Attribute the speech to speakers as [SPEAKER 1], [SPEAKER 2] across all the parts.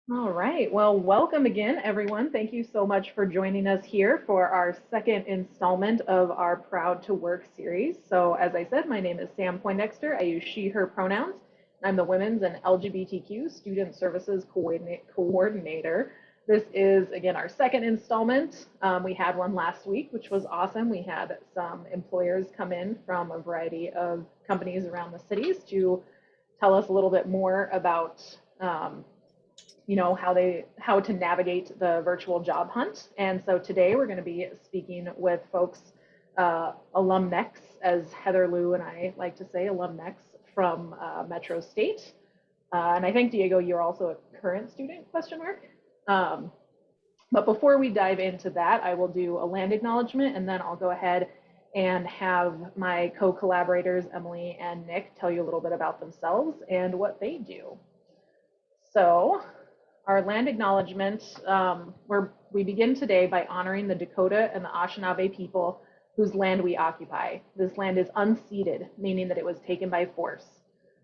[SPEAKER 1] All right. Well, welcome again, everyone. Thank you so much for joining us here for our second installment of our Proud to Work series. So, as I said, my name is Sam Poindexter. I use she, her pronouns. I'm the Women's and LGBTQ Student Services Coordinator. This is, again, our second installment. We had one last week, which was awesome. We had some employers come in from a variety of companies around the cities to tell us a little bit more about how to navigate the virtual job hunt. And so today we're going to be speaking with folks, alumnex, as Heather Lou and I like to say, alumnex from Metro State. And I think, Diego, you're also a current student, question mark. But before we dive into that, I will do a land acknowledgement, and then I'll go ahead and have my co-collaborators, Emily and Nick, tell you a little bit about themselves and what they do. So our land acknowledgement, where we begin today by honoring the Dakota and the Anishinaabe people whose land we occupy. This land is unceded, meaning that it was taken by force.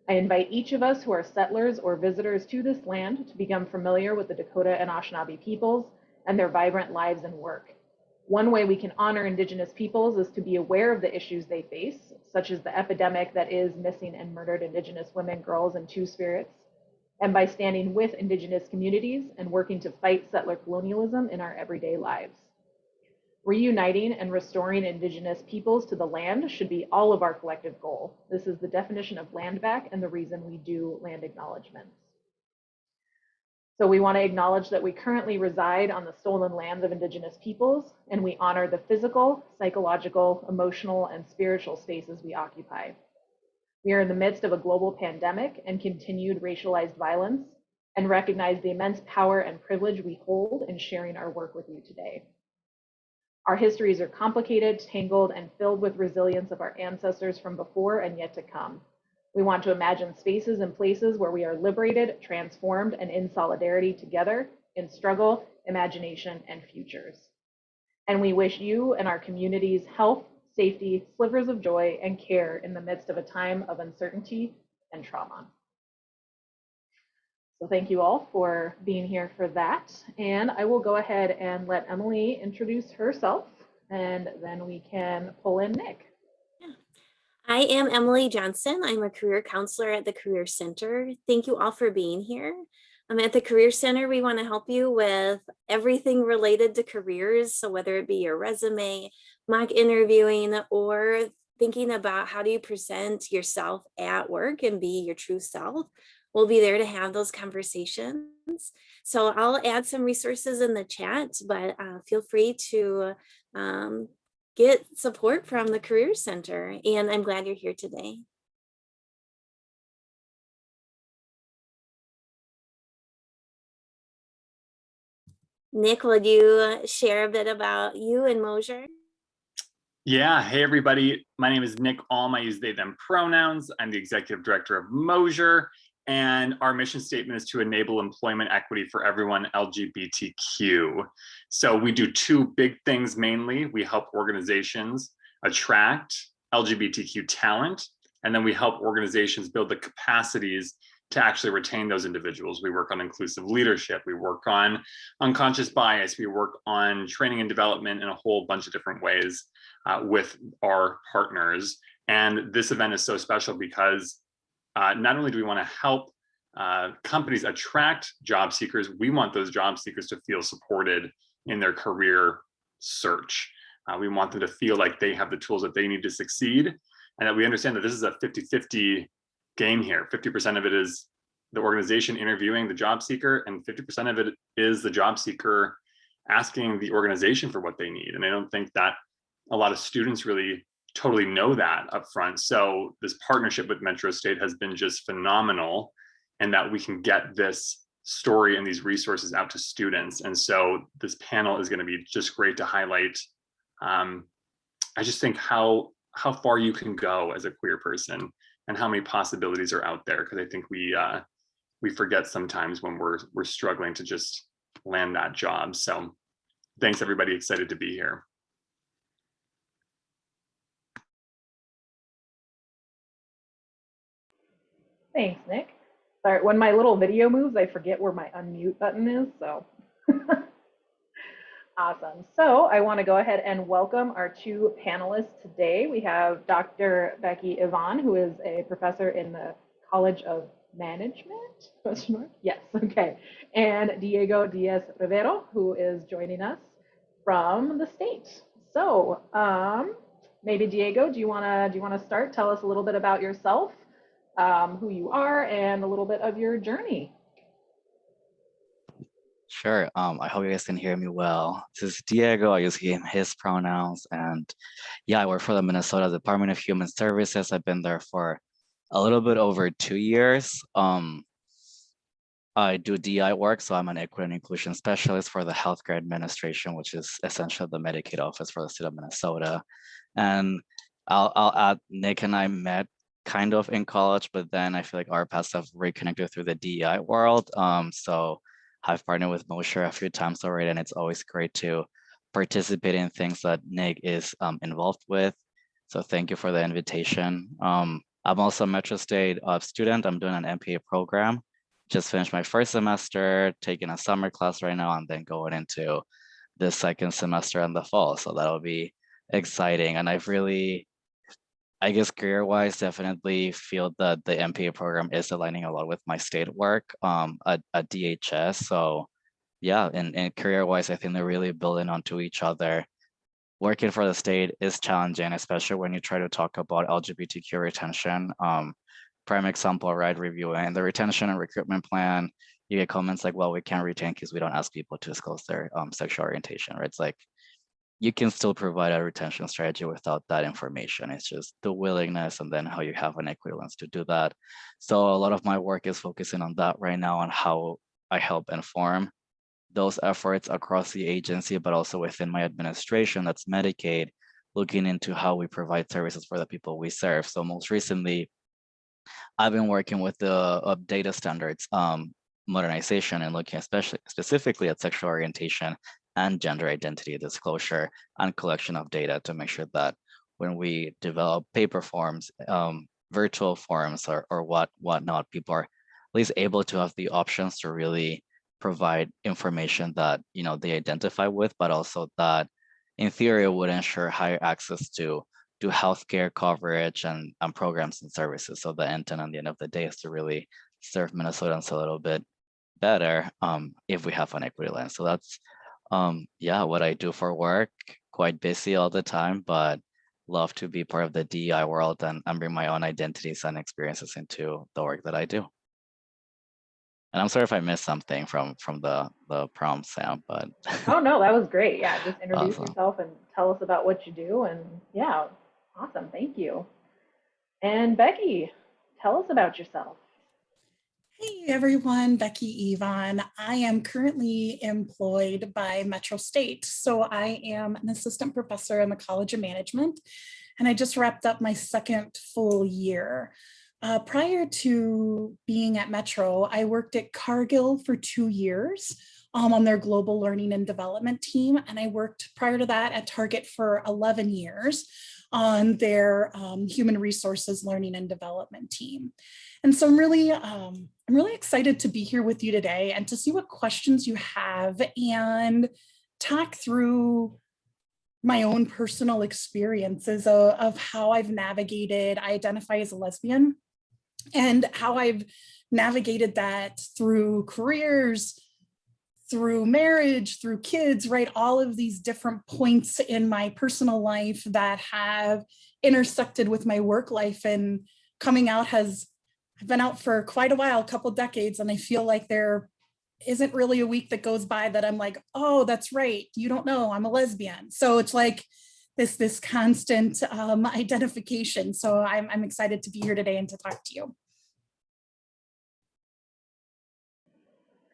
[SPEAKER 1] I invite each of us who are settlers or visitors to this land to become familiar with the Dakota and Anishinaabe peoples and their vibrant lives and work. One way we can honor Indigenous peoples is to be aware of the issues they face, such as the epidemic that is missing and murdered Indigenous women, girls, and Two-Spirits, and by standing with Indigenous communities and working to fight settler colonialism in our everyday lives. Reuniting and restoring Indigenous peoples to the land should be all of our collective goal. This is the definition of land back and the reason we do land acknowledgements. So we want to acknowledge that we currently reside on the stolen lands of Indigenous peoples, and we honor the physical, psychological, emotional, and spiritual spaces we occupy. We are in the midst of a global pandemic and continued racialized violence, and recognize the immense power and privilege we hold in sharing our work with you today. Our histories are complicated, tangled, and filled with resilience of our ancestors from before and yet to come. We want to imagine spaces and places where we are liberated, transformed, and in solidarity together in struggle, imagination, and futures. And we wish you and our communities health, safety, slivers of joy, and care in the midst of a time of uncertainty and trauma. So thank you all for being here for that. And I will go ahead and let Emily introduce herself, and then we can pull in Nick.
[SPEAKER 2] I am Emily Johnson. I'm a career counselor at the Career Center. Thank you all for being here. At the Career Center, we want to help you with everything related to careers. So whether it be your resume, mock interviewing, or thinking about how do you present yourself at work and be your true self, we'll be there to have those conversations. So I'll add some resources in the chat, but feel free to get support from the Career Center, and I'm glad you're here today. Nick, would you share a bit about you and Mosier?
[SPEAKER 3] Yeah, hey everybody, my name is Nick Alm. I use they, them pronouns. I'm the executive director of Mosier, and our mission statement is to enable employment equity for everyone LGBTQ. So we do two big things mainly. We help organizations attract LGBTQ talent, and then we help organizations build the capacities to actually retain those individuals. We work on inclusive leadership, we work on unconscious bias, we work on training and development in a whole bunch of different ways with our partners. And this event is so special because not only do we want to help companies attract job seekers, we want those job seekers to feel supported in their career search. We want them to feel like they have the tools that they need to succeed, and that we understand that this is a 50-50 game here. 50% of it is the organization interviewing the job seeker, and 50% of it is the job seeker asking the organization for what they need. And I don't think that a lot of students really totally know that up front. So this partnership with Metro State has been just phenomenal, and that we can get this story and these resources out to students. And so this panel is going to be just great to highlight. I just think how far you can go as a queer person and how many possibilities are out there, because I think we forget sometimes when we're struggling to just land that job. So thanks everybody, excited to be here.
[SPEAKER 1] Thanks, Nick. Sorry, when my little video moves, I forget where my unmute button is, so. Awesome. So I want to go ahead and welcome our two panelists today. We have Dr. Becky Ivan, who is a professor in the College of Management? Question mark? Yes, okay. And Diego Diaz Rivero, who is joining us from the state. So maybe Diego, do you wanna start? Tell us a little bit about yourself, who you are, and a little bit of your journey.
[SPEAKER 4] Sure. I hope you guys can hear me well. This is Diego. I use him, his pronouns. And yeah, I work for the Minnesota Department of Human Services. I've been there for a little bit over 2 years. I do DI work, so I'm an equity and inclusion specialist for the Healthcare Administration, which is essentially the Medicaid office for the state of Minnesota. And I'll add, Nick and I met kind of in college, but then I feel like our paths have reconnected through the DEI world. So I've partnered with Mosher a few times already, and it's always great to participate in things that Nick is involved with. So thank you for the invitation. I'm also a Metro State student. I'm doing an MPA program. Just finished my first semester, taking a summer class right now, and then going into the second semester in the fall. So that'll be exciting. And I've really, I guess career-wise, definitely feel that the MPA program is aligning a lot with my state work at DHS. So yeah, and career-wise, I think they're really building onto each other. Working for the state is challenging, especially when you try to talk about LGBTQ retention. Prime example, right? Reviewing the retention and recruitment plan, you get comments like, well, we can't retain because we don't ask people to disclose their sexual orientation, right? It's like, you can still provide a retention strategy without that information. It's just the willingness and then how you have an equity lens to do that. So a lot of my work is focusing on that right now, on how I help inform those efforts across the agency, but also within my administration, that's Medicaid, looking into how we provide services for the people we serve. So most recently, I've been working with the data standards modernization and looking specifically at sexual orientation and gender identity disclosure and collection of data to make sure that when we develop paper forms, virtual forms or whatnot, people are at least able to have the options to really provide information that they identify with, but also that in theory would ensure higher access to healthcare coverage and programs and services. So the intent at the end of the day is to really serve Minnesotans a little bit better if we have an equity lens. So that's yeah, what I do for work. Quite busy all the time, but love to be part of the DEI world and bring my own identities and experiences into the work that I do. And I'm sorry if I missed something from the prompt, Sam, but
[SPEAKER 1] Oh no, that was great. Yeah, just introduce
[SPEAKER 4] awesome.
[SPEAKER 1] yourself and tell us about what you do. And yeah, awesome. Thank you. And Becky, tell us about yourself.
[SPEAKER 5] Hey everyone, Becky Ivan. I am currently employed by Metro State. So I am an assistant professor in the College of Management, and I just wrapped up my second full year. Prior to being at Metro, I worked at Cargill for 2 years on their global learning and development team. And I worked prior to that at Target for 11 years on their human resources learning and development team. And so I'm really excited to be here with you today and to see what questions you have and talk through my own personal experiences of how I've navigated, I identify as a lesbian, and how I've navigated that through careers, through marriage, through kids, right? All of these different points in my personal life that have intersected with my work life, and coming out I've been out for quite a while, a couple decades, and I feel like there isn't really a week that goes by that I'm like, oh, that's right, you don't know, I'm a lesbian. So it's like this constant identification. So I'm excited to be here today and to talk to you.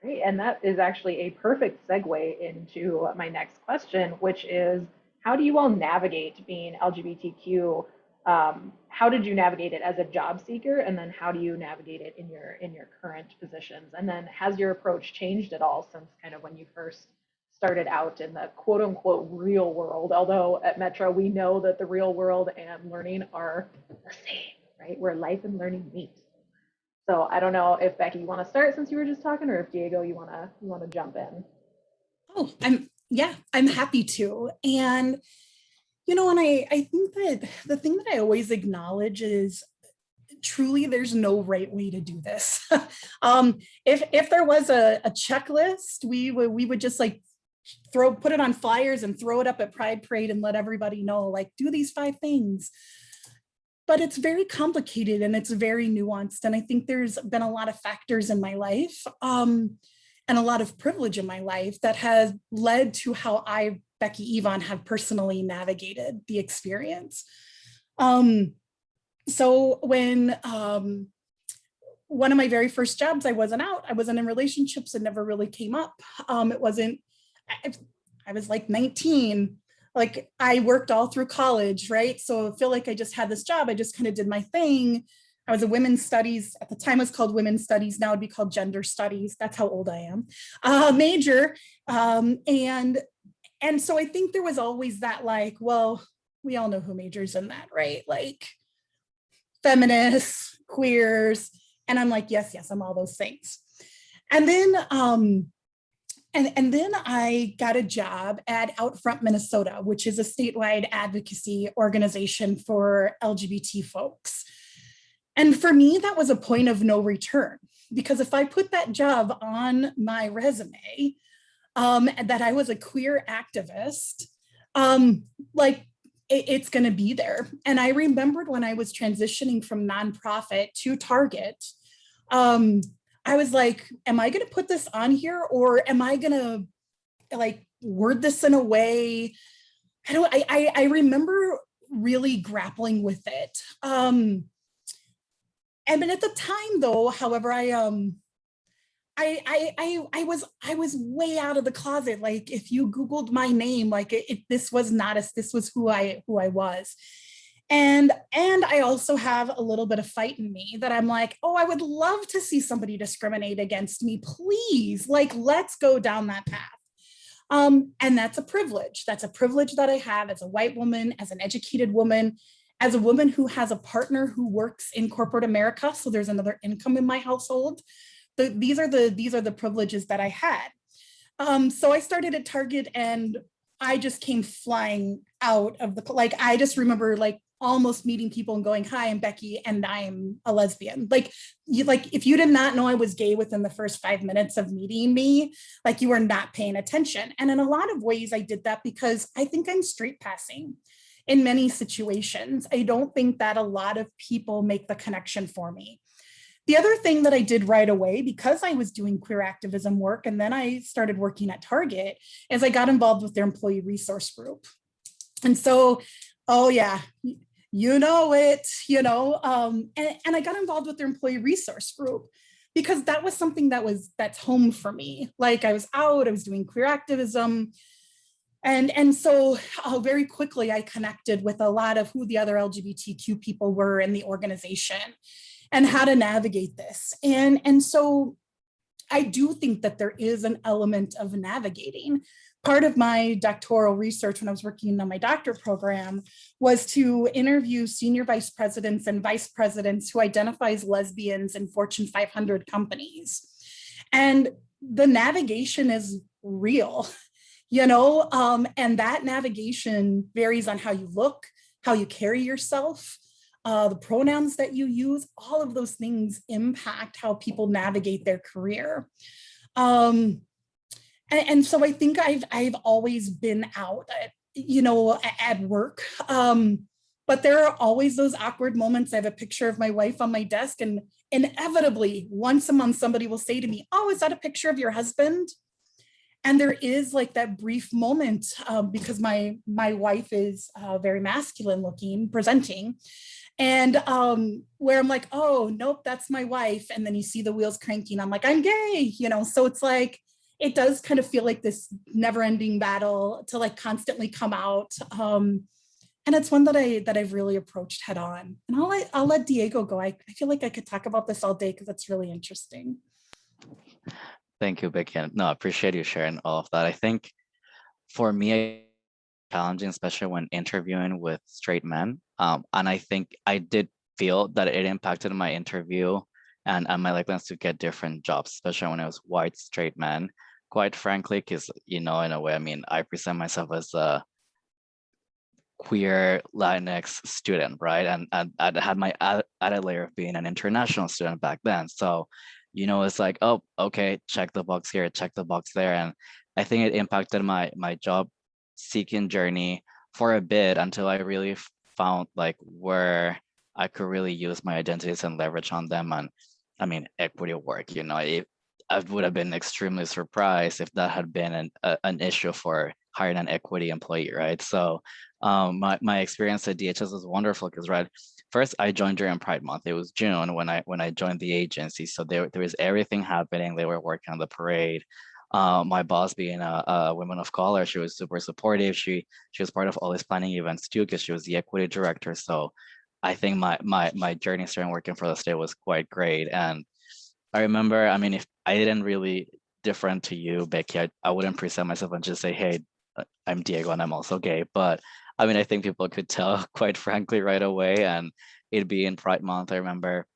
[SPEAKER 1] Great, and that is actually a perfect segue into my next question, which is, how do you all navigate being LGBTQ? How did you navigate it as a job seeker, and then how do you navigate it in your current positions? And then has your approach changed at all since kind of when you first started out in the quote unquote real world? Although at Metro we know that the real world and learning are the same, right? Where life and learning meet. So I don't know if Becky, you want to start since you were just talking, or if Diego, you want to jump in.
[SPEAKER 5] Oh, I'm happy to. And and I think that the thing that I always acknowledge is truly there's no right way to do this. If there was a checklist, we would just like put it on flyers and throw it up at Pride Parade and let everybody know, like, do these 5 things. But it's very complicated and it's very nuanced. And I think there's been a lot of factors in my life and a lot of privilege in my life that has led to how I, Becky Yvonne, have personally navigated the experience. So when one of my very first jobs, I wasn't in relationships. It never really came up. It wasn't, I was like 19. Like I worked all through college, right? So I feel like I just had this job. I just kind of did my thing. I was a women's studies, at the time it was called women's studies, now it'd be called gender studies. That's how old I am. Major. And so I think there was always that like, well, we all know who majors in that, right? Like feminists, queers. And I'm like, yes, I'm all those things. And then and then I got a job at Outfront Minnesota, which is a statewide advocacy organization for LGBT folks. And for me, that was a point of no return, because if I put that job on my resume, that I was a queer activist, like it's going to be there. And I remembered when I was transitioning from nonprofit to Target, I was like, am I going to put this on here, or am I going to like word this in a way? I remember really grappling with it. And at the time though, however, I was way out of the closet. Like if you Googled my name, like this was who I was. And I also have a little bit of fight in me that I'm like, oh, I would love to see somebody discriminate against me. Please, like, let's go down that path. And that's a privilege. That's a privilege that I have as a white woman, as an educated woman, as a woman who has a partner who works in corporate America. So there's another income in my household. These are the privileges that I had. So I started at Target and I just came flying out of the, I just remember almost meeting people and going, hi, I'm Becky and I'm a lesbian. If you did not know I was gay within the first 5 minutes of meeting me, you were not paying attention. And in a lot of ways I did that because I think I'm straight passing in many situations. I don't think that a lot of people make the connection for me. The other thing that I did right away, because I was doing queer activism work and then I started working at Target, is I got involved with their employee resource group. And so, oh yeah, you know it, and I got involved with their employee resource group because that was something that's home for me. I was out, I was doing queer activism. And so very quickly I connected with a lot of who the other LGBTQ people were in the organization and how to navigate this. And so I do think that there is an element of navigating. Part of my doctoral research when I was working on my doctorate program was to interview senior vice presidents and vice presidents who identify as lesbians in Fortune 500 companies. And the navigation is real, and that navigation varies on how you look, how you carry yourself, the pronouns that you use. All of those things impact how people navigate their career. And so I think I've always been out, at work. But there are always those awkward moments. I have a picture of my wife on my desk, and inevitably once a month somebody will say to me, oh, is that a picture of your husband? And there is that brief moment because my wife is very masculine looking, presenting. And where I'm like, oh, nope, that's my wife. And then you see the wheels cranking. I'm like, I'm gay, so it's it does kind of feel like this never ending battle to constantly come out. And it's one that I've really approached head on. And I'll let Diego go. I feel like I could talk about this all day because it's really interesting.
[SPEAKER 4] Thank you, Becky. No, I appreciate you sharing all of that. I think for me, challenging, especially when interviewing with straight men. And I think I did feel that it impacted my interview and my likelihood to get different jobs, especially when I was white straight man. Quite frankly, because in a way, I mean, I present myself as a queer Latinx student, right? And I had my added layer of being an international student back then. So, it's like, oh, okay, check the box here, check the box there. And I think it impacted my job seeking journey for a bit until I really found like where I could really use my identities and leverage on them. And I mean, equity work, I would have been extremely surprised if that had been an issue for hiring an equity employee, right? So my experience at DHS was wonderful because, right, first I joined during Pride Month. It was June when I joined the agency, so there was everything happening. They were working on the parade. My boss, being a woman of color, she was super supportive. She was part of all these planning events too because she was the equity director. So I think my journey starting working for the state was quite great. And I remember, I mean, if I didn't really different to you, Becky, I wouldn't present myself and just say, hey, I'm Diego and I'm also gay. But I mean, I think people could tell quite frankly right away. And it'd be in Pride Month. I remember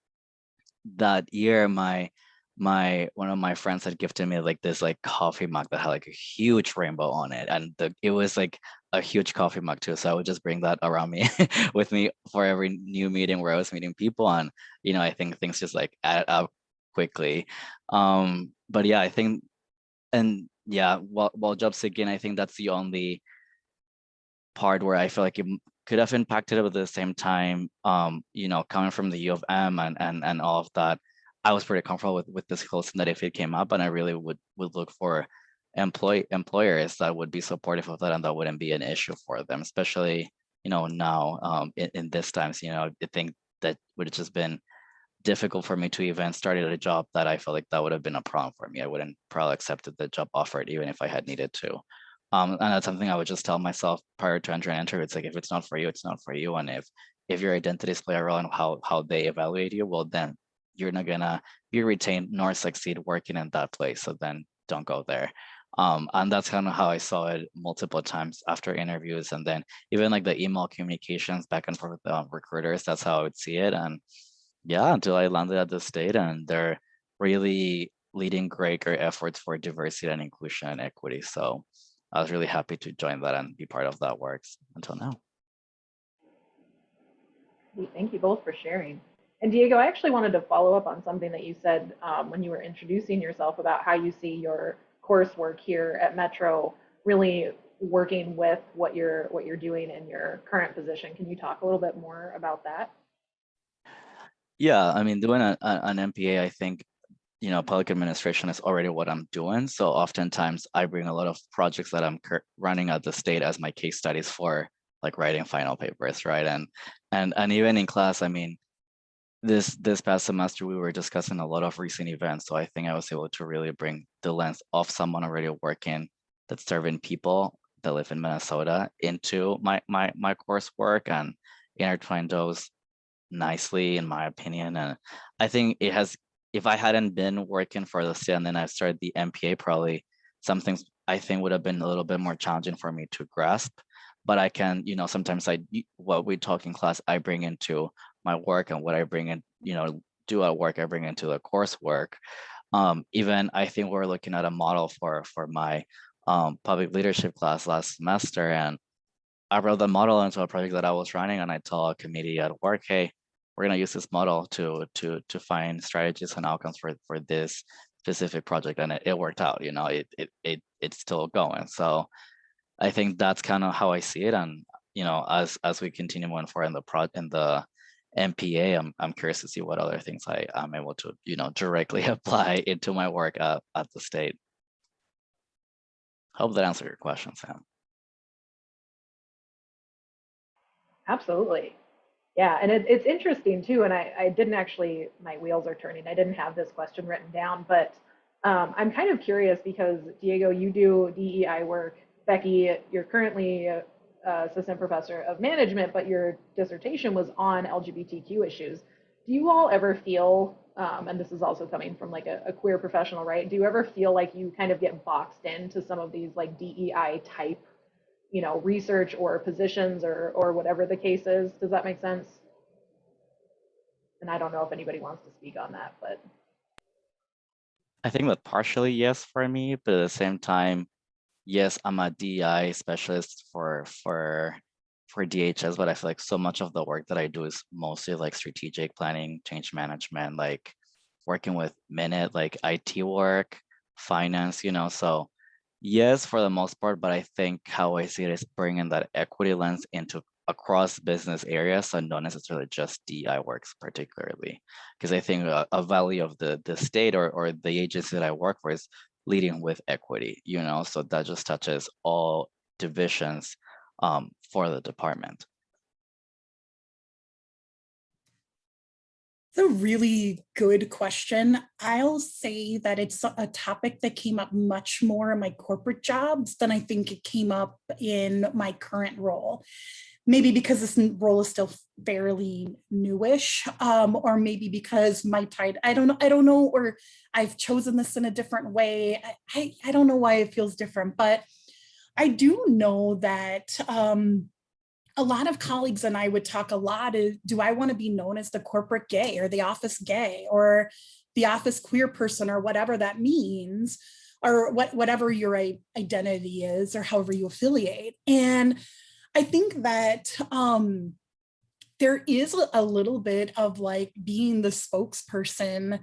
[SPEAKER 4] that year, my one of my friends had gifted me like this like coffee mug that had like a huge rainbow on it. And it was like a huge coffee mug too. So I would just bring that around me with me for every new meeting where I was meeting people. And, I think things just like added up quickly. But yeah, I think, and yeah, while job seeking, I think that's the only part where I feel like it could have impacted it, but at the same time, coming from the U of M and all of that, I was pretty comfortable with this close that if it came up, and I really would look for employers that would be supportive of that and that wouldn't be an issue for them, especially now in this times. I think that would have just been difficult for me to even start at a job that I felt like that would have been a problem for me. I wouldn't probably accepted the job offered even if I had needed to. And that's something I would just tell myself prior to entering an interview. It's like, if it's not for you, it's not for you. And if your identities play a role in how they evaluate you, well, then you're not gonna be retained nor succeed working in that place. So then don't go there. And that's kind of how I saw it multiple times after interviews. And then even like the email communications back and forth with recruiters, that's how I would see it. And yeah, until I landed at the state, and they're really leading great efforts for diversity and inclusion and equity. So I was really happy to join that and be part of that works until now.
[SPEAKER 1] Thank you both for sharing. And Diego, I actually wanted to follow up on something that you said when you were introducing yourself about how you see your coursework here at Metro really working with what you're doing in your current position. Can you talk a little bit more about that?
[SPEAKER 4] Yeah, I mean, doing an MPA, I think, public administration is already what I'm doing. So oftentimes I bring a lot of projects that I'm running at the state as my case studies for like writing final papers, right? And even in class, I mean, this past semester we were discussing a lot of recent events. So I think I was able to really bring the lens of someone already working that's serving people that live in Minnesota into my coursework and intertwine those nicely, in my opinion. And I think it has, if I hadn't been working for the state and then I started the MPA, probably some things I think would have been a little bit more challenging for me to grasp. But I can, sometimes what we talk in class, I bring into my work, and what I bring in, do at work, I bring into the coursework. Even I think we're looking at a model for my public leadership class last semester, and I wrote the model into a project that I was running, and I told a committee at work, hey, we're gonna use this model to find strategies and outcomes for this specific project, and it worked out. It's still going. So I think that's kind of how I see it. And as we continue moving forward in the MPA, I'm curious to see what other things I'm able to directly apply into my work at the state. Hope that answered your question, Sam.
[SPEAKER 1] Absolutely. Yeah, and it's interesting too, and I didn't actually, my wheels are turning. I didn't have this question written down, but I'm kind of curious because Diego, you do DEI work. Becky, you're currently assistant professor of management, but your dissertation was on LGBTQ issues. Do you all ever feel, and this is also coming from like a queer professional, right? Do you ever feel like you kind of get boxed into some of these like DEI type research or positions or whatever the case is? Does that make sense? And I don't know if anybody wants to speak on that, but.
[SPEAKER 4] I think that partially yes for me, but at the same time, yes, I'm a DEI specialist for DHS, but I feel like so much of the work that I do is mostly like strategic planning, change management, like working with Minute, like IT work, finance, so yes, for the most part, but I think how I see it is bringing that equity lens into across business areas and not necessarily just DI works particularly. Because I think a value of the state or the agency that I work for is leading with equity, so that just touches all divisions for the department.
[SPEAKER 5] It's a really good question. I'll say that it's a topic that came up much more in my corporate jobs than I think it came up in my current role. Maybe because this role is still fairly newish, or maybe because my title, I don't know, or I've chosen this in a different way. I don't know why it feels different, but I do know that a lot of colleagues and I would talk a lot is, do I want to be known as the corporate gay or the office gay or the office queer person or whatever that means, or whatever your identity is or however you affiliate. And I think that there is a little bit of like being the spokesperson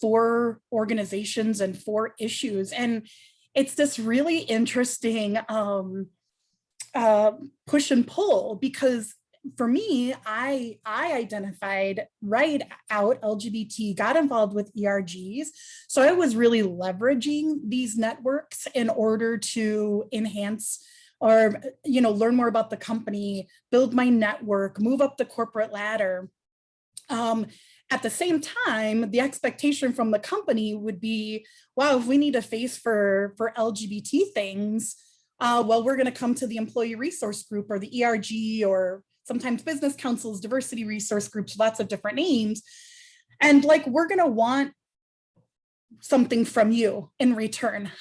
[SPEAKER 5] for organizations and for issues. And it's this really interesting push and pull, because for me, I identified right out LGBT, got involved with ERGs. So I was really leveraging these networks in order to enhance or learn more about the company, build my network, move up the corporate ladder. At the same time, the expectation from the company would be, wow, if we need a face for LGBT things, well, we're going to come to the employee resource group or the ERG, or sometimes business councils, diversity resource groups, lots of different names. And like, we're going to want something from you in return.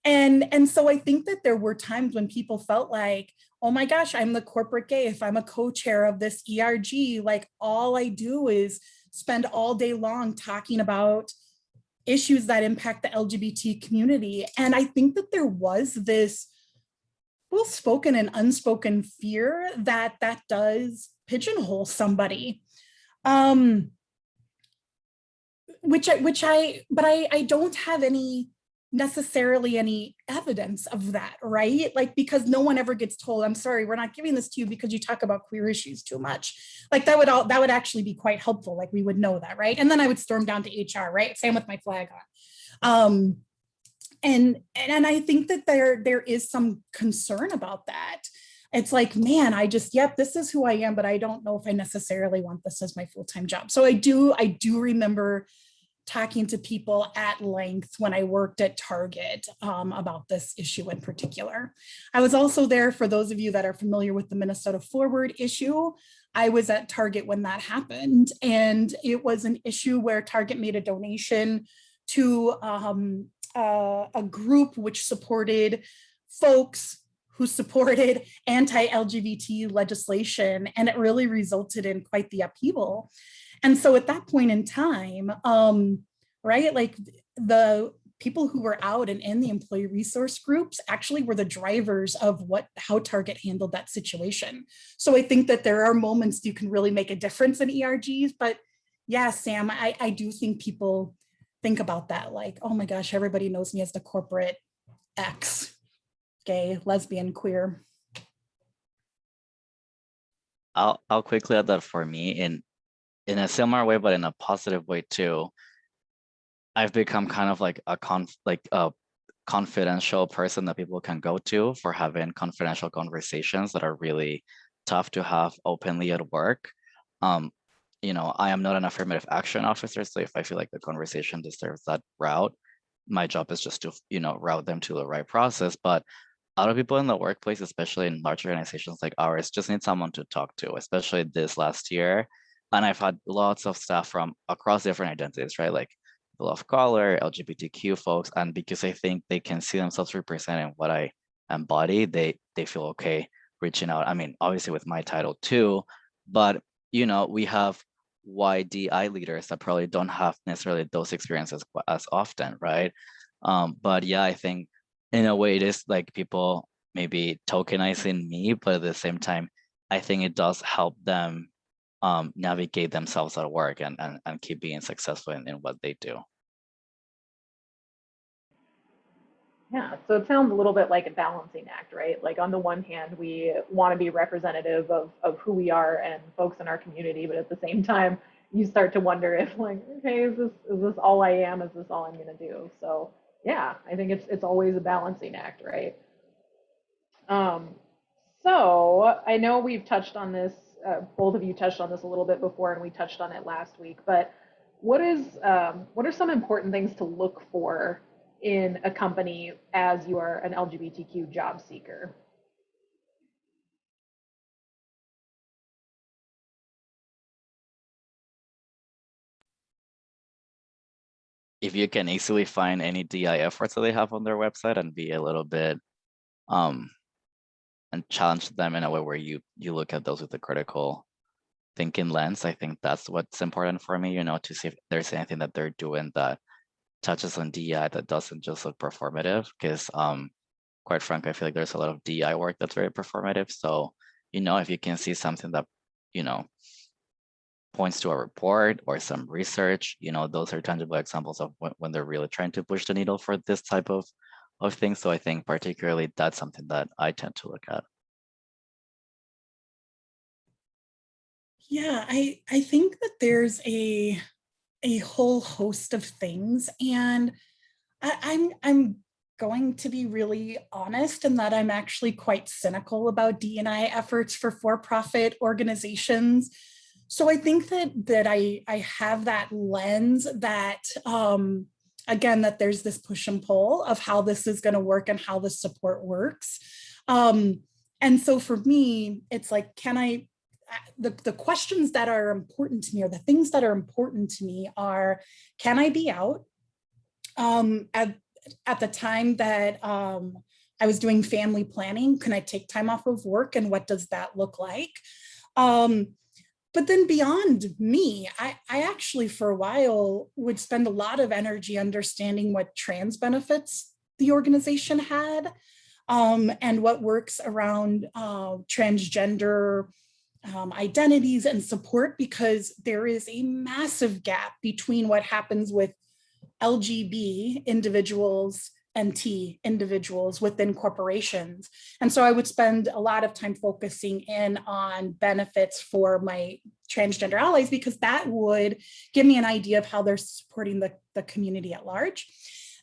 [SPEAKER 5] And so I think that there were times when people felt like, oh my gosh, I'm the corporate gay. If I'm a co-chair of this ERG, like all I do is spend all day long talking about issues that impact the LGBT community. And I think that there was this both spoken and unspoken fear that that does pigeonhole somebody. But I don't have necessarily any evidence of that, right? Like, because no one ever gets told, I'm sorry, we're not giving this to you because you talk about queer issues too much. Like that would actually be quite helpful. Like we would know that, right? And then I would storm down to HR, right? Same with my flag on. And I think that there is some concern about that. It's like, man, yep, this is who I am, but I don't know if I necessarily want this as my full-time job. So I do remember talking to people at length when I worked at Target about this issue in particular. I was also there, for those of you that are familiar with the Minnesota Forward issue, I was at Target when that happened. And it was an issue where Target made a donation to a group which supported folks who supported anti-LGBT legislation. And it really resulted in quite the upheaval. And so at that point in time, right, like the people who were out and in the employee resource groups actually were the drivers of how Target handled that situation. So I think that there are moments you can really make a difference in ERGs, but yeah, Sam, I do think people think about that, like, oh my gosh, everybody knows me as the corporate X, gay, lesbian, queer.
[SPEAKER 4] I'll quickly add that for me in a similar way, but in a positive way too. I've become kind of like a confidential person that people can go to for having confidential conversations that are really tough to have openly at work. I am not an affirmative action officer, so if I feel like the conversation deserves that route, my job is just to route them to the right process. But a lot of people in the workplace, especially in large organizations like ours, just need someone to talk to, especially this last year. And I've had lots of staff from across different identities, right? Like people of color, LGBTQ folks. And because I think they can see themselves represented in what I embody, they feel okay reaching out. I mean, obviously with my title too, but we have white DI leaders that probably don't have necessarily those experiences as often, right? But yeah, I think in a way it is like people maybe tokenizing me, but at the same time, I think it does help them navigate themselves at work and keep being successful in what they do.
[SPEAKER 1] Yeah, so it sounds a little bit like a balancing act, right? Like on the one hand, we want to be representative of who we are and folks in our community, but at the same time, you start to wonder if like, okay, is this all I am? Is this all I'm gonna do? So yeah, I think it's always a balancing act, right? Um, so I know we've touched on this, both of you touched on this a little bit before, and we touched on it last week. But what are some important things to look for in a company as you are an LGBTQ job seeker?
[SPEAKER 4] If you can easily find any DI efforts that they have on their website and be a little bit and challenge them in a way where you look at those with a critical thinking lens, I think that's what's important for me, to see if there's anything that they're doing that touches on DI that doesn't just look performative, because quite frankly, I feel like there's a lot of DI work that's very performative. So, if you can see something that, points to a report or some research, those are tangible examples of when they're really trying to push the needle for this type of things. So I think particularly that's something that I tend to look at.
[SPEAKER 5] Yeah, I think that there's a whole host of things, and I'm going to be really honest in that I'm actually quite cynical about D&I efforts for for-profit organizations. So I think that I have that lens that again, that there's this push and pull of how this is going to work and how the support works. And so for me, it's like, the questions that are important to me, or the things that are important to me are, can I be out? At the time that I was doing family planning, can I take time off of work, and what does that look like? But then beyond me, I actually for a while would spend a lot of energy understanding what trans benefits the organization had, and what works around transgender identities and support, because there is a massive gap between what happens with LGB individuals and T individuals within corporations. And so I would spend a lot of time focusing in on benefits for my transgender allies, because that would give me an idea of how they're supporting the community at large.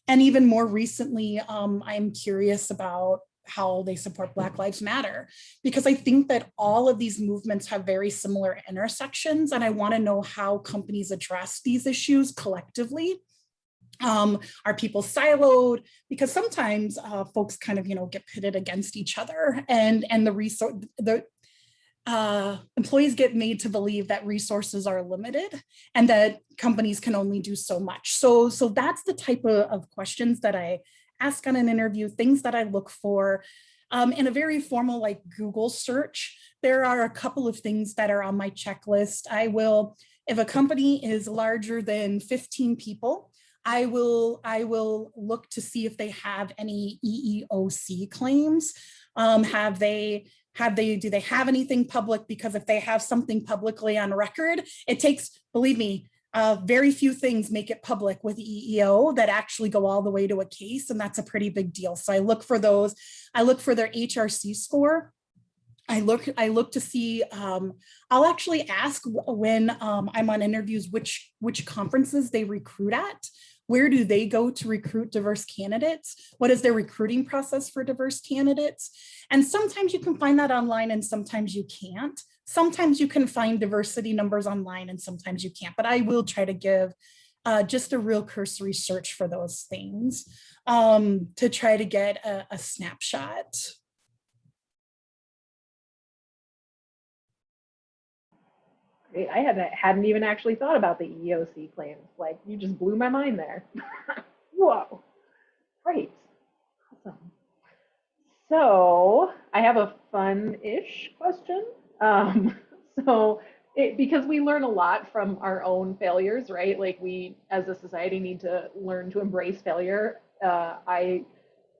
[SPEAKER 5] And even more recently, I'm curious about how they support Black Lives Matter, because I think that all of these movements have very similar intersections, and I want to know how companies address these issues collectively. Are people siloed? Because sometimes folks kind of, get pitted against each other, and the employees get made to believe that resources are limited and that companies can only do so much. So that's the type of questions that I ask on an interview, things that I look for. In a very formal like Google search, there are a couple of things that are on my checklist. If a company is larger than 15 people, I will look to see if they have any EEOC claims. Do they have anything public? Because if they have something publicly on record, it takes, believe me, very few things make it public with EEO that actually go all the way to a case, and that's a pretty big deal. So I look for those. I look for their HRC score. I look to see, I'll actually ask when I'm on interviews, which conferences they recruit at. Where do they go to recruit diverse candidates? What is their recruiting process for diverse candidates? And sometimes you can find that online and sometimes you can't. Sometimes you can find diversity numbers online and sometimes you can't, but I will try to give just a real cursory search for those things to try to get a snapshot.
[SPEAKER 1] I hadn't even actually thought about the EEOC claims. Like, you just blew my mind there. Whoa, great, awesome. So I have a fun-ish question. So because we learn a lot from our own failures, right? Like we, as a society, need to learn to embrace failure.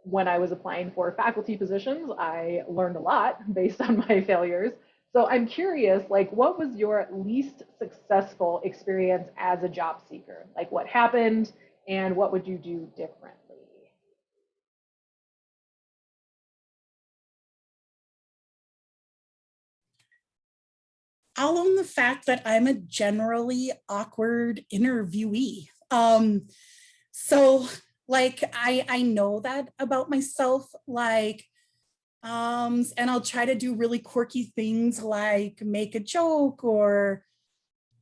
[SPEAKER 1] When I was applying for faculty positions, I learned a lot based on my failures. So I'm curious, like, what was your least successful experience as a job seeker? Like, what happened, and what would you do differently?
[SPEAKER 5] I'll own the fact that I'm a generally awkward interviewee. So like I know that about myself, like, and I'll try to do really quirky things like make a joke or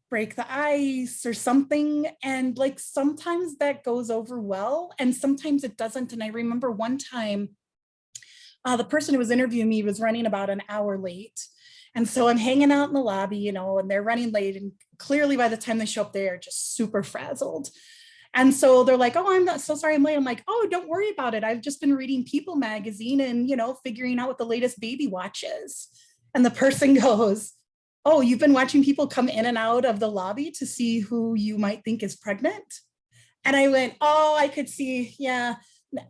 [SPEAKER 5] break the ice or something. And like sometimes that goes over well and sometimes it doesn't. And I remember one time the person who was interviewing me was running about an hour late. And so I'm hanging out in the lobby, you know, and they're running late. And clearly by the time they show up, they are just super frazzled. And so they're like, oh, I'm not so sorry I'm late. I'm like, oh, don't worry about it. I've just been reading People magazine and, you know, figuring out what the latest baby watch is. And the person goes, oh, you've been watching people come in and out of the lobby to see who you might think is pregnant? And I went, oh, I could see, yeah,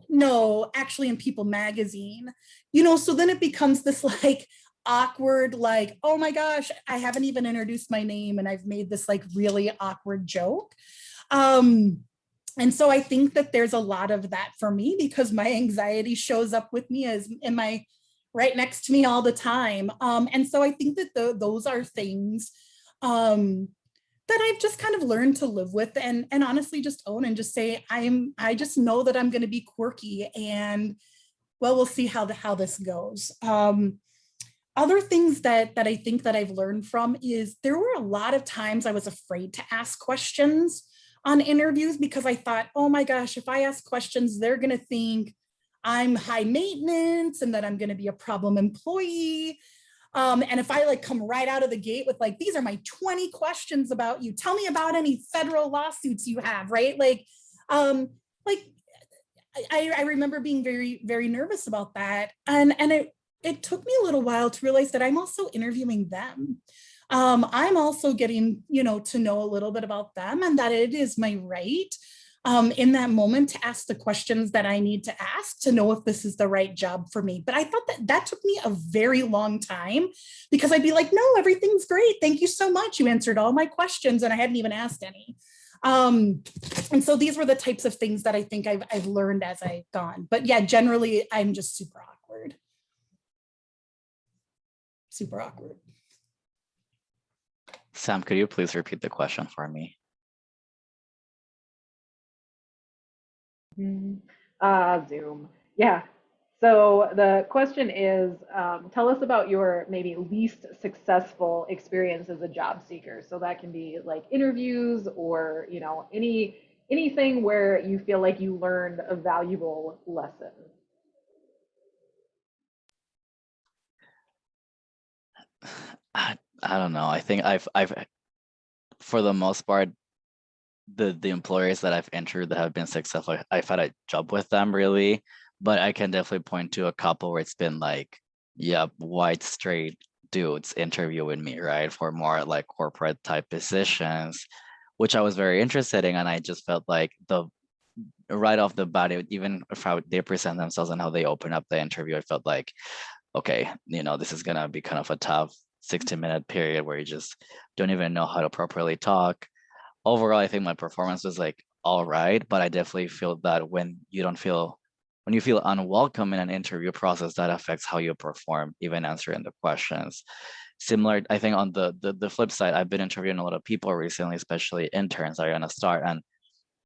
[SPEAKER 5] no, actually in People magazine, you know, so then it becomes this like awkward, like, oh my gosh, I haven't even introduced my name and I've made this like really awkward joke. And so I think that there's a lot of that for me because my anxiety shows up with me as in my right next to me all the time. And so I think that those are things that I've just kind of learned to live with and honestly just own and just say, I just know that I'm going to be quirky and well, we'll see how this goes. Other things that I think that I've learned from is there were a lot of times I was afraid to ask questions on interviews because I thought, oh my gosh, if I ask questions, they're going to think I'm high maintenance and that I'm going to be a problem employee. And if I like come right out of the gate with like, these are my 20 questions about you, tell me about any federal lawsuits you have, right? Like I remember being very, very nervous about that. And it took me a little while to realize that I'm also interviewing them. I'm also getting, you know, to know a little bit about them and that it is my right in that moment to ask the questions that I need to ask to know if this is the right job for me. But I thought that took me a very long time because I'd be like, no, everything's great. Thank you so much. You answered all my questions and I hadn't even asked any. And so these were the types of things that I think I've learned as I've gone. But yeah, generally, I'm just super awkward. Super awkward.
[SPEAKER 4] Sam, could you please repeat the question for me?
[SPEAKER 1] Zoom. Yeah. So the question is, tell us about your maybe least successful experience as a job seeker. So that can be like interviews or, you know, anything where you feel like you learned a valuable lesson.
[SPEAKER 4] I don't know. I think I've for the most part, the employers that I've entered that have been successful, I've had a job with them really, but I can definitely point to a couple where it's been like, yeah, white straight dudes interviewing me, right, for more like corporate type positions, which I was very interested in, and I just felt like right off the bat, even if how they present themselves and how they open up the interview, I felt like, okay, you know, this is gonna be kind of a tough 60-minute period where you just don't even know how to properly talk. Overall, I think my performance was like all right, but I definitely feel that when you feel unwelcome in an interview process, that affects how you perform, even answering the questions. Similar, I think on the flip side, I've been interviewing a lot of people recently, especially interns that are gonna start, and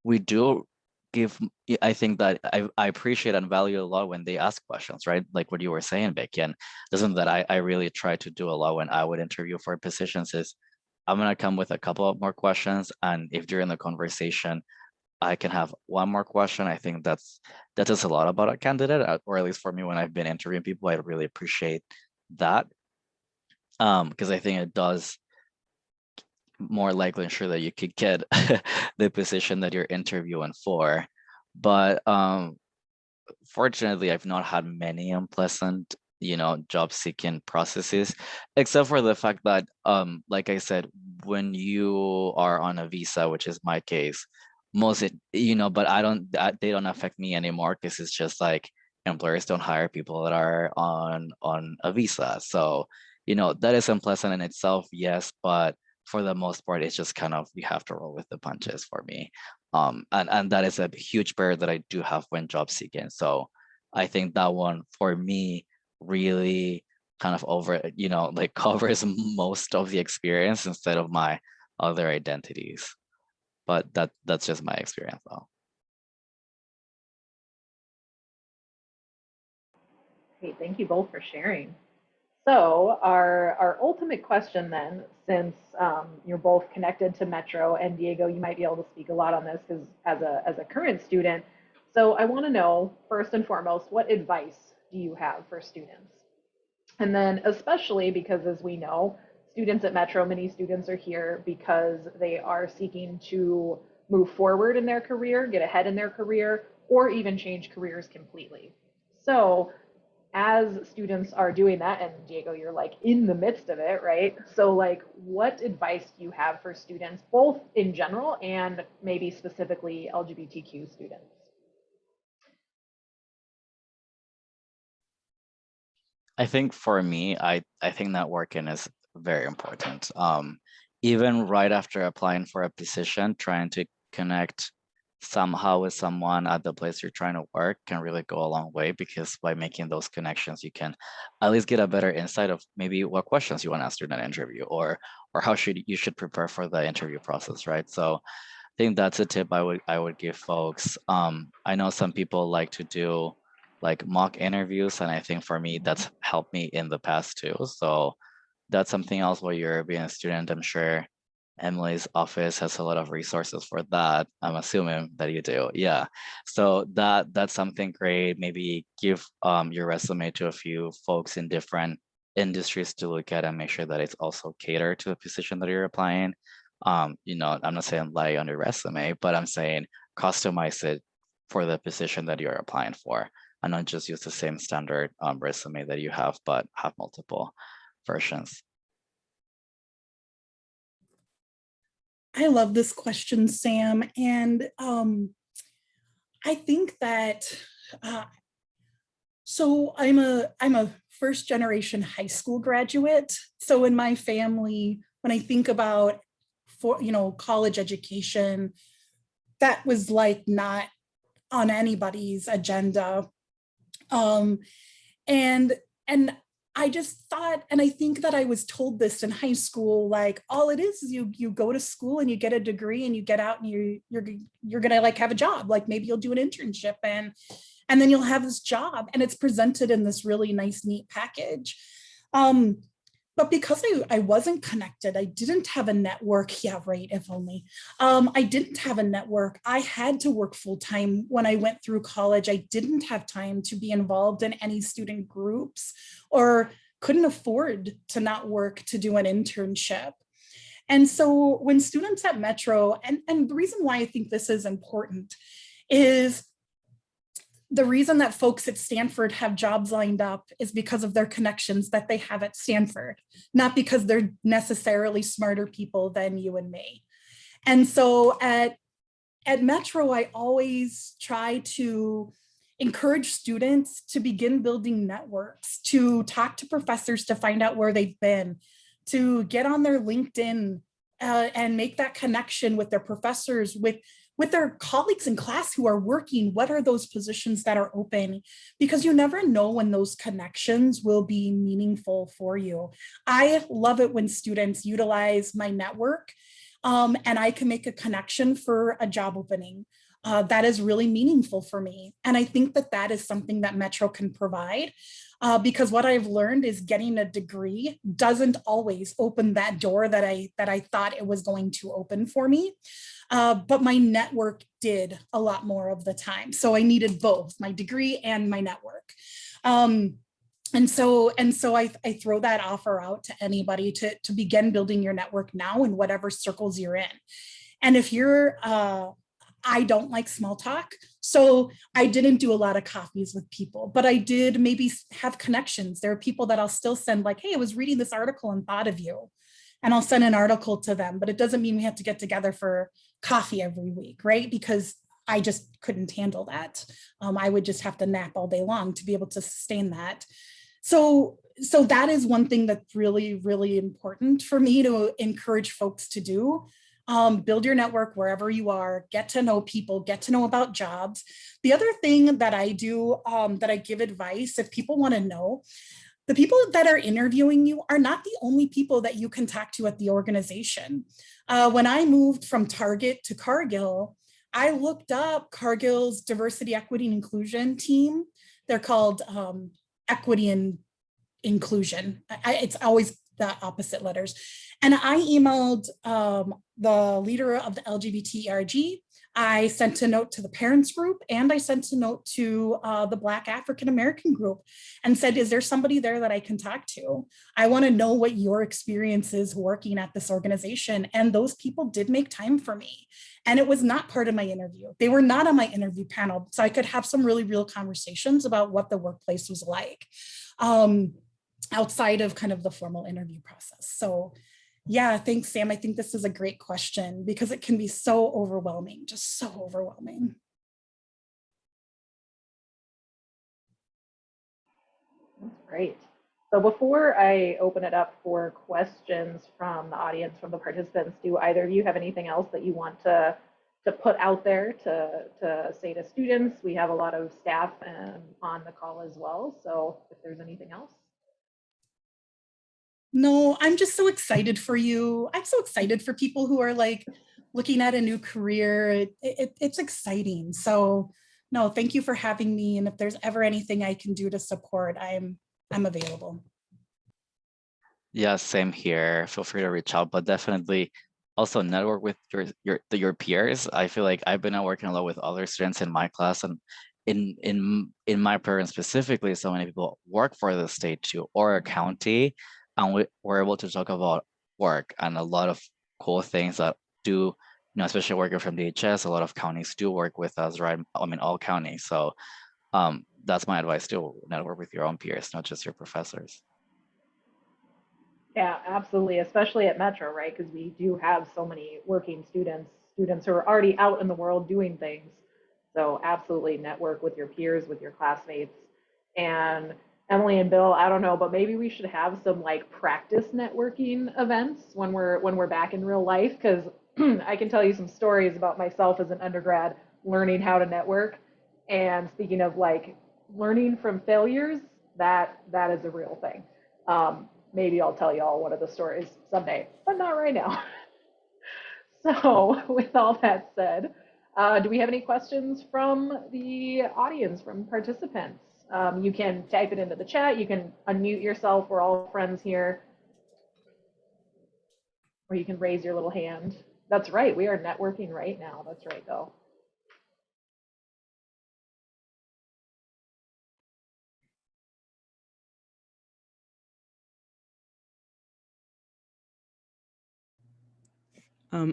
[SPEAKER 4] we do give, I think that I appreciate and value a lot when they ask questions, right? Like what you were saying, Becky, and something that I really try to do a lot when I would interview for positions is I'm gonna come with a couple of more questions, and if during the conversation I can have one more question, I think that says a lot about a candidate, or at least for me when I've been interviewing people, I really appreciate that, because I think it does more likely ensure that you could get the position that you're interviewing for. But fortunately, I've not had many unpleasant job seeking processes, except for the fact that, like I said, when you are on a visa, which is my case, but they don't affect me anymore because it's just like employers don't hire people that are on a visa. So, that is unpleasant in itself, yes, but for the most part, it's just kind of, you have to roll with the punches for me. And that is a huge barrier that I do have when job seeking. So I think that one for me really kind of covers most of the experience instead of my other identities. But that's just my experience though.
[SPEAKER 1] Hey, thank you both for sharing. So our ultimate question then, since you're both connected to Metro, and Diego, you might be able to speak a lot on this because as a current student. So I want to know, first and foremost, what advice do you have for students? And then especially because, as we know, students at Metro, many students are here because they are seeking to move forward in their career, get ahead in their career, or even change careers completely. So as students are doing that, and Diego, you're like in the midst of it, right? So like, what advice do you have for students, both in general and maybe specifically LGBTQ students?
[SPEAKER 4] I think for me, I think networking is very important. Even right after applying for a position, trying to connect somehow with someone at the place you're trying to work can really go a long way, because by making those connections, you can at least get a better insight of maybe what questions you want to ask during an interview, or how you should prepare for the interview process, right? So I think that's a tip I would give folks. I know some people like to do like mock interviews, and I think for me that's helped me in the past too. So that's something else while you're being a student. I'm sure Emily's office has a lot of resources for that. I'm assuming that you do. Yeah. So that's something great. Maybe give your resume to a few folks in different industries to look at and make sure that it's also catered to the position that you're applying. I'm not saying lie on your resume, but I'm saying customize it for the position that you're applying for, and not just use the same standard resume that you have, but have multiple versions.
[SPEAKER 5] I love this question, Sam. And I think that, so I'm a first generation high school graduate. So in my family, when I think about college education, that was like not on anybody's agenda. And I just thought, and I think that I was told this in high school, like all it is you go to school and you get a degree and you get out and you're gonna like have a job, like maybe you'll do an internship and then you'll have this job, and it's presented in this really nice, neat package. But because I wasn't connected, I didn't have a network. Yeah, right, if only. I didn't have a network. I had to work full time when I went through college. I didn't have time to be involved in any student groups, or couldn't afford to not work to do an internship. And so when students at Metro, and the reason why I think this is important is the reason that folks at Stanford have jobs lined up is because of their connections that they have at Stanford, not because they're necessarily smarter people than you and me. And so at Metro, I always try to encourage students to begin building networks, to talk to professors to find out where they've been, to get on their LinkedIn and make that connection with their professors, with their colleagues in class who are working. What are those positions that are open? Because you never know when those connections will be meaningful for you. I love it when students utilize my network and I can make a connection for a job opening. That is really meaningful for me. And I think that that is something that Metro can provide. Because what I've learned is getting a degree doesn't always open that door that I thought it was going to open for me. But my network did a lot more of the time. So I needed both my degree and my network. And so I throw that offer out to anybody to begin building your network now in whatever circles you're in. And if you're I don't like small talk. So I didn't do a lot of coffees with people, but I did maybe have connections. There are people that I'll still send like, hey, I was reading this article and thought of you. And I'll send an article to them, but it doesn't mean we have to get together for coffee every week, right? Because I just couldn't handle that. I would just have to nap all day long to be able to sustain that. So that is one thing that's really, really important for me to encourage folks to do. Build your network wherever you are, get to know people, get to know about jobs. The other thing that I do, that I give advice, if people want to know, the people that are interviewing you are not the only people that you can talk to at the organization. When I moved from Target to Cargill, I looked up Cargill's diversity, equity, and inclusion team. They're called equity and inclusion. It's always the opposite letters. And I emailed the leader of the LGBTQ. I sent a note to the parents group, and I sent a note to the Black African American group and said, is there somebody there that I can talk to? I want to know what your experience is working at this organization. And those people did make time for me. And it was not part of my interview. They were not on my interview panel. So I could have some really real conversations about what the workplace was like outside of kind of the formal interview process. So yeah, thanks, Sam. I think this is a great question because it can be so overwhelming, just so overwhelming.
[SPEAKER 1] That's great. So before I open it up for questions from the audience, from the participants, do either of you have anything else that you want to put out there to say to students? We have a lot of staff on the call as well. So if there's anything else.
[SPEAKER 5] No, I'm just so excited for you. I'm so excited for people who are like looking at a new career. It's exciting. So no, thank you for having me. And if there's ever anything I can do to support, I'm available.
[SPEAKER 4] Yeah, same here. Feel free to reach out, but definitely also network with your peers. I feel like I've been working a lot with other students in my class, and in my program specifically, so many people work for the state too or a county, and we're able to talk about work and a lot of cool things that do, especially working from DHS, a lot of counties do work with us, right? I mean, all counties. So that's my advice too, network with your own peers, not just your professors.
[SPEAKER 1] Yeah, absolutely, especially at Metro, right? Because we do have so many working students who are already out in the world doing things. So absolutely network with your peers, with your classmates. And Emily and Bill, I don't know, but maybe we should have some like practice networking events when we're back in real life, because I can tell you some stories about myself as an undergrad learning how to network. And speaking of like learning from failures, that is a real thing. Maybe I'll tell you all one of the stories someday, but not right now. So with all that said, do we have any questions from the audience, from participants? You can type it into the chat. You can unmute yourself. We're all friends here. Or you can raise your little hand. That's right. We are networking right now. That's right, though.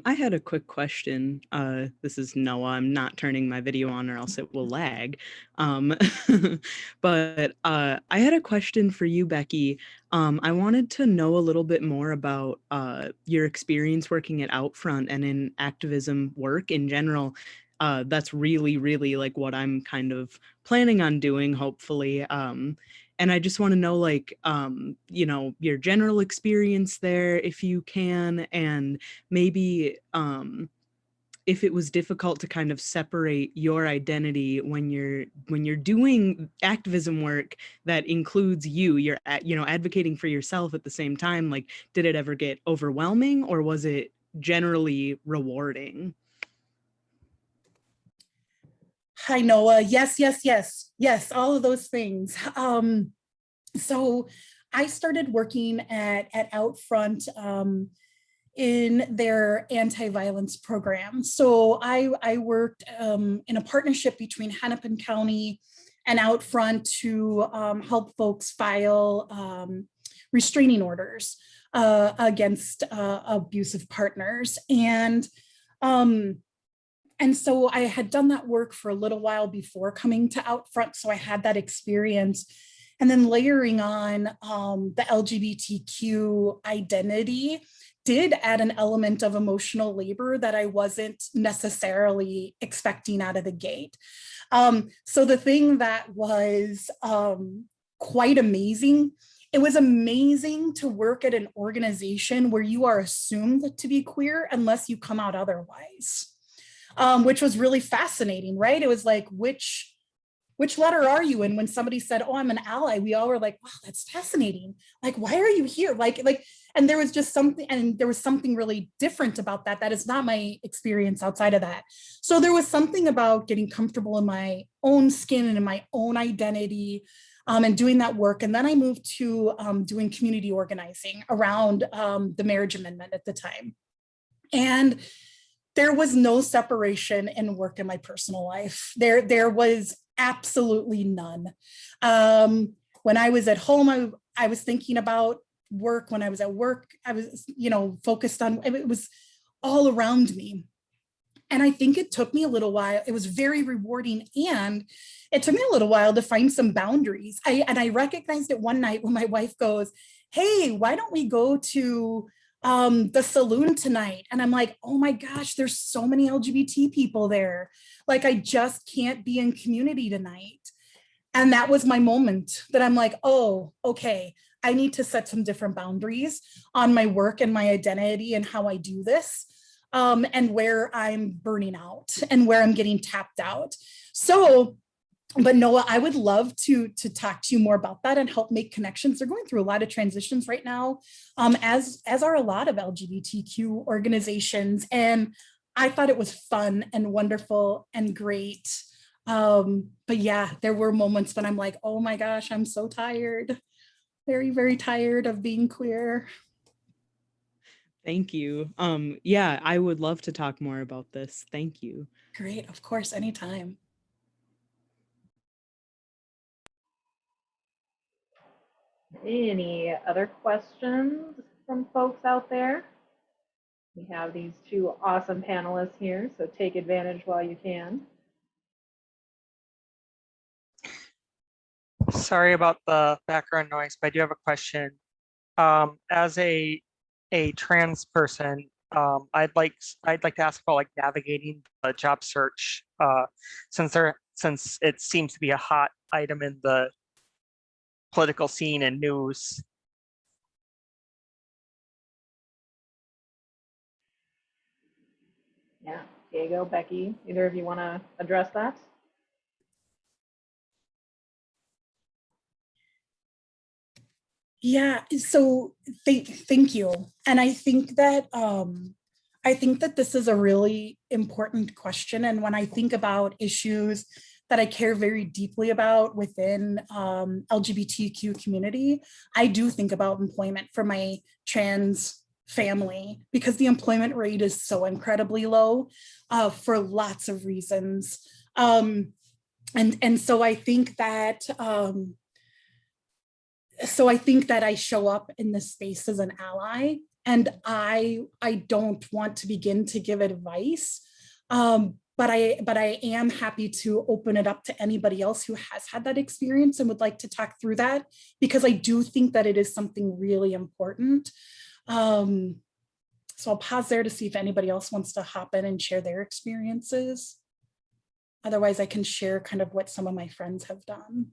[SPEAKER 6] I had a quick question. This is Noah. I'm not turning my video on or else it will lag. But I had a question for you, Becky. I wanted to know a little bit more about your experience working at Outfront and in activism work in general. That's really, really like what I'm kind of planning on doing, hopefully. And I just want to know, like, your general experience there, if you can, and maybe if it was difficult to kind of separate your identity when you're doing activism work that includes you're advocating for yourself at the same time. Like, did it ever get overwhelming, or was it generally rewarding?
[SPEAKER 5] Hi, Noah. Yes, yes, yes, yes, all of those things. So I started working at Outfront in their anti-violence program. So I worked in a partnership between Hennepin County and Outfront to help folks file restraining orders against abusive partners. And And so I had done that work for a little while before coming to Outfront. So I had that experience. And then layering on the LGBTQ identity did add an element of emotional labor that I wasn't necessarily expecting out of the gate. So the thing that was quite amazing, it was amazing to work at an organization where you are assumed to be queer unless you come out otherwise, which was really fascinating, right? It was like, which letter are you in? When somebody said, oh, I'm an ally, we all were like, wow, that's fascinating. Like, why are you here? And there was just something, and there was something really different about that. That is not my experience outside of that. So there was something about getting comfortable in my own skin and in my own identity, and doing that work. And then I moved to doing community organizing around the marriage amendment at the time. And there was no separation in work and my personal life. There was absolutely none. When I was at home, I was thinking about work. When I was at work, I was, focused on, it was all around me. And I think it took me a little while. It was very rewarding. And it took me a little while to find some boundaries. I recognized it one night when my wife goes, hey, why don't we go to the saloon tonight? And I'm like, oh my gosh, there's so many LGBT people there. Like, I just can't be in community tonight. And that was my moment that I'm like, oh, okay, I need to set some different boundaries on my work and my identity and how I do this. And where I'm burning out and where I'm getting tapped out. So, but Noah, I would love to talk to you more about that and help make connections. They're going through a lot of transitions right now, as are a lot of LGBTQ organizations. And I thought it was fun and wonderful and great. But yeah, there were moments when I'm like, oh my gosh, I'm so tired. Very, very tired of being queer.
[SPEAKER 6] Thank you. Yeah, I would love to talk more about this. Thank you.
[SPEAKER 5] Great, of course, anytime.
[SPEAKER 1] Any other questions from folks out there? We have these two awesome panelists here, so take advantage while you can.
[SPEAKER 7] Sorry about the background noise, but I do have a question. As a trans person, I'd like to ask about like navigating the job search, since it seems to be a hot item in the political scene and news.
[SPEAKER 1] Yeah, Diego, Becky, either of you want to address that?
[SPEAKER 5] Yeah, so thank you. And I think that this is a really important question. And when I think about issues that I care very deeply about within LGBTQ community, I do think about employment for my trans family, because the employment rate is so incredibly low for lots of reasons. And so I think that I show up in this space as an ally, and I don't want to begin to give advice, but I am happy to open it up to anybody else who has had that experience and would like to talk through that, because I do think that it is something really important. So I'll pause there to see if anybody else wants to hop in and share their experiences. Otherwise, I can share kind of what some of my friends have done.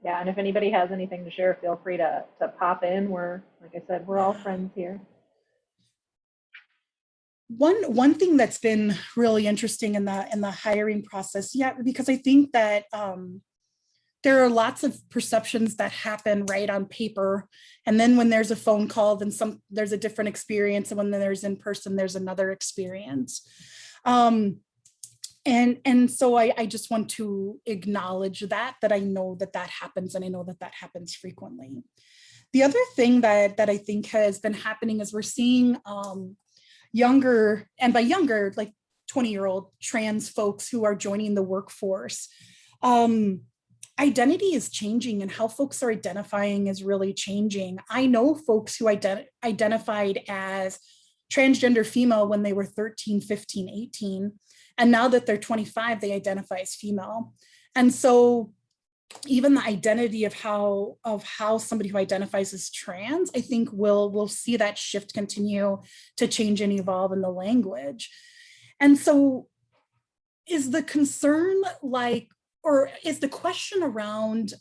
[SPEAKER 1] Yeah, and if anybody has anything to share, feel free to pop in. Like I said, we're all friends here.
[SPEAKER 5] One thing that's been really interesting in the hiring process, yeah, because I think that there are lots of perceptions that happen right on paper, and then when there's a phone call, then there's a different experience, and when there's in person, there's another experience. And so I just want to acknowledge that I know that happens, and I know that happens frequently. The other thing that I think has been happening is we're seeing younger, and by younger, like 20-year-old trans folks who are joining the workforce. Identity is changing, and how folks are identifying is really changing. I know folks who identified as transgender female when they were 13, 15, 18. And now that they're 25, they identify as female. And so even the identity of how somebody who identifies as trans, I think we'll see that shift continue to change and evolve in the language. And so is the concern like, or is the question around,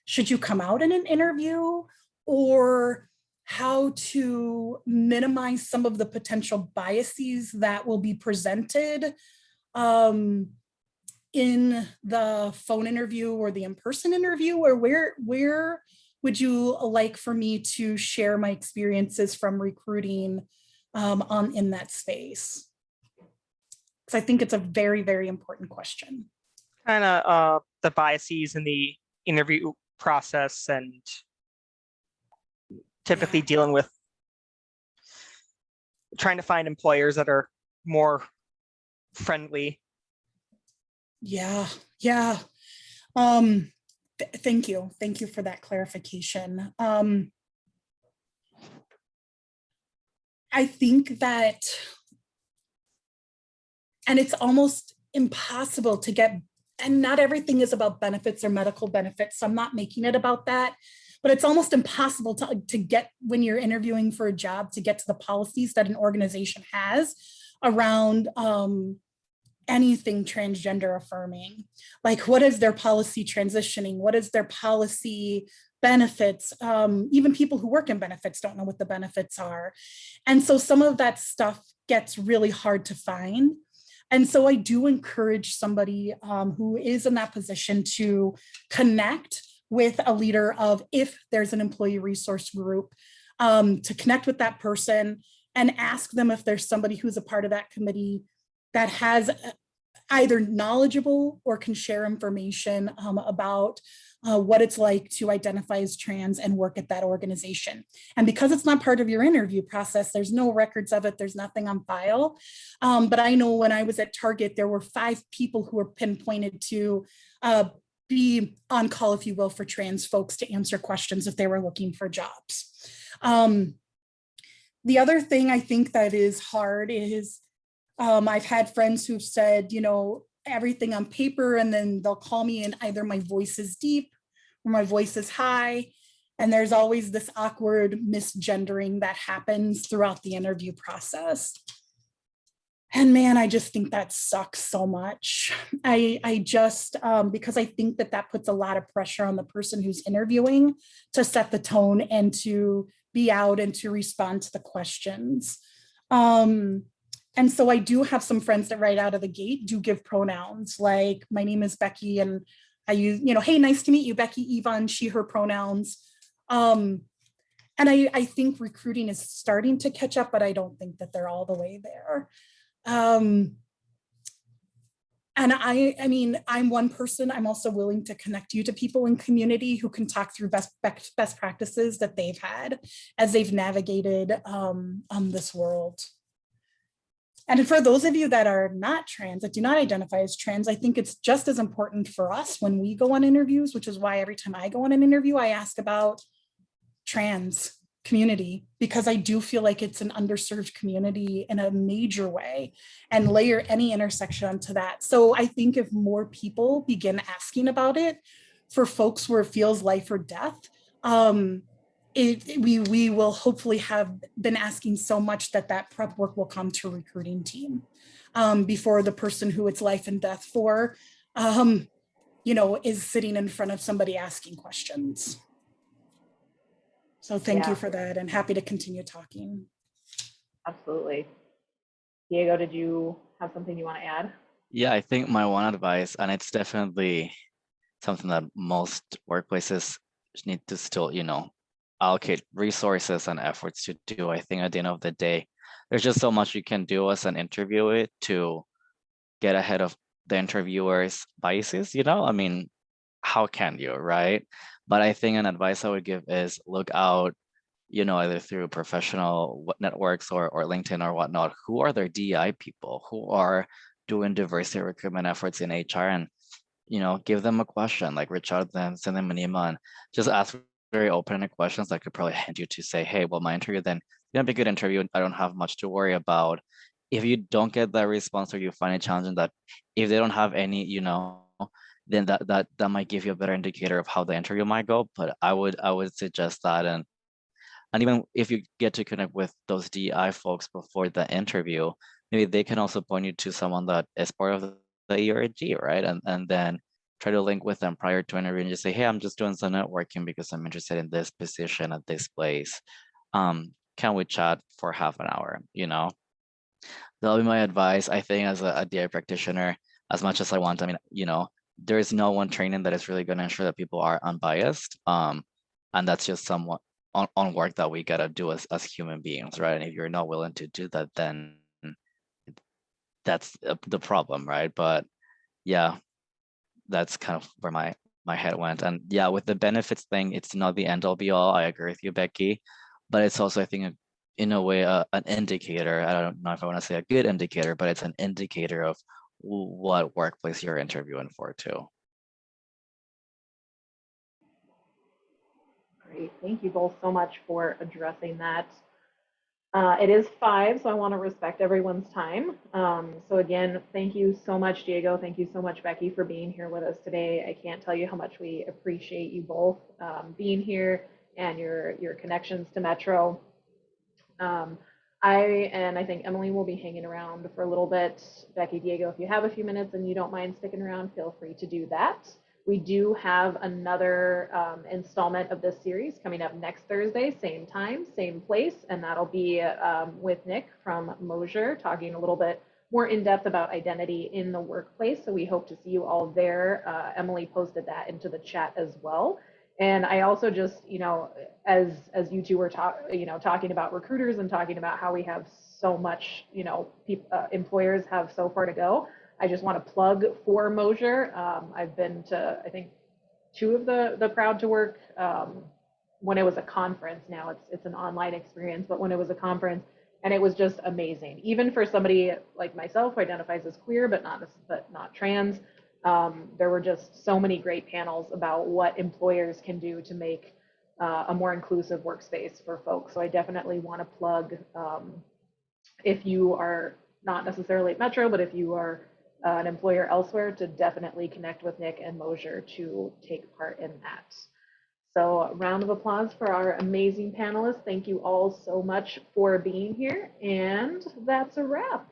[SPEAKER 5] should you come out in an interview, or how to minimize some of the potential biases that will be presented in the phone interview or the in-person interview, or where would you like for me to share my experiences from recruiting in that space? Because I think it's a very, very important question.
[SPEAKER 7] Kind of the biases in the interview process, and typically dealing with trying to find employers that are more friendly.
[SPEAKER 5] Yeah. Thank you for that clarification. I think that, and it's almost impossible to get, and not everything is about benefits or medical benefits, so I'm not making it about that, but it's almost impossible to get, when you're interviewing for a job, to get to the policies that an organization has around anything transgender affirming. Like, what is their policy transitioning? What is their policy benefits? Even people who work in benefits don't know what the benefits are. And so some of that stuff gets really hard to find. And so I do encourage somebody who is in that position to connect with a leader of, if there's an employee resource group, to connect with that person and ask them if there's somebody who's a part of that committee that has either knowledgeable or can share information about what it's like to identify as trans and work at that organization. And because it's not part of your interview process, there's no records of it, there's nothing on file. But I know when I was at Target, there were 5 people who were pinpointed to be on call, if you will, for trans folks to answer questions if they were looking for jobs. The other thing I think that is hard is, I've had friends who've said, everything on paper, and then they'll call me and either my voice is deep or my voice is high. And there's always this awkward misgendering that happens throughout the interview process. And man, I just think that sucks so much. I just, because I think that puts a lot of pressure on the person who's interviewing to set the tone and to be out and to respond to the questions. And so I do have some friends that right out of the gate do give pronouns, like, my name is Becky, and I use, hey, nice to meet you, Becky, Yvonne, she, her pronouns. And I think recruiting is starting to catch up, but I don't think that they're all the way there. And I mean, I'm one person. I'm also willing to connect you to people in community who can talk through best practices that they've had as they've navigated this world. And for those of you that are not trans, that do not identify as trans, I think it's just as important for us when we go on interviews, which is why every time I go on an interview, I ask about trans community, because I do feel like it's an underserved community in a major way, and layer any intersection onto that. So I think if more people begin asking about it for folks where it feels life or death, we will hopefully have been asking so much that prep work will come to a recruiting team before the person who it's life and death for, is sitting in front of somebody asking questions. So thank you for that, and happy to continue talking.
[SPEAKER 1] Absolutely. Diego, did you have something you want to add?
[SPEAKER 4] Yeah, I think my one advice, and it's definitely something that most workplaces need to still, allocate resources and efforts to do. I think at the end of the day, there's just so much you can do as an interviewer to get ahead of the interviewer's biases, I mean, how can you, right? But I think an advice I would give is look out, either through professional networks or LinkedIn or whatnot, who are their DEI people, who are doing diversity recruitment efforts in HR, and, give them a question, like reach out to them, send them an email, and just ask very open-ended questions that could probably hand you to say, hey, well, my interview then gonna be a good interview. I don't have much to worry about. If you don't get that response or you find it challenging, that if they don't have any, then that might give you a better indicator of how the interview might go. But I would suggest that, and even if you get to connect with those DEI folks before the interview, maybe they can also point you to someone that is part of the ERG, right? And then try to link with them prior to interview and just say, hey, I'm just doing some networking because I'm interested in this position at this place. Can we chat for half an hour? That'll be my advice. I think as a DI practitioner, as much as I want, I mean, there is no one training that is really going to ensure that people are unbiased. And that's just somewhat on work that we gotta do as human beings, right? And if you're not willing to do that, then that's the problem, right? But yeah, that's kind of where my head went. And yeah, with the benefits thing, it's not the end all be all. I agree with you, Becky, but it's also, I think, in a way, an indicator. I don't know if I want to say a good indicator, but it's an indicator of what workplace you're interviewing for too.
[SPEAKER 1] Great. Thank you both so much for addressing that. It is 5, so I want to respect everyone's time. So again, thank you so much, Diego. Thank you so much, Becky, for being here with us today. I can't tell you how much we appreciate you both being here and your connections to Metro. I think Emily will be hanging around for a little bit. Becky, Diego, if you have a few minutes and you don't mind sticking around, feel free to do that. We do have another installment of this series coming up next Thursday, same time, same place, and that'll be with Nick from Mosier, talking a little bit more in depth about identity in the workplace. So we hope to see you all there. Emily posted that into the chat as well. And I also just, as you two were talking about recruiters and talking about how we have so much, employers have so far to go. I just want to plug for Mosier. I've been to, I think, 2 of the Proud to Work when it was a conference. Now it's an online experience, but when it was a conference, and it was just amazing. Even for somebody like myself who identifies as queer but not trans, there were just so many great panels about what employers can do to make a more inclusive workspace for folks. So I definitely want to plug, if you are not necessarily at Metro, but if you are an employer elsewhere, to definitely connect with Nick and Mosier to take part in that. So a round of applause for our amazing panelists. Thank you all so much for being here. And that's a wrap.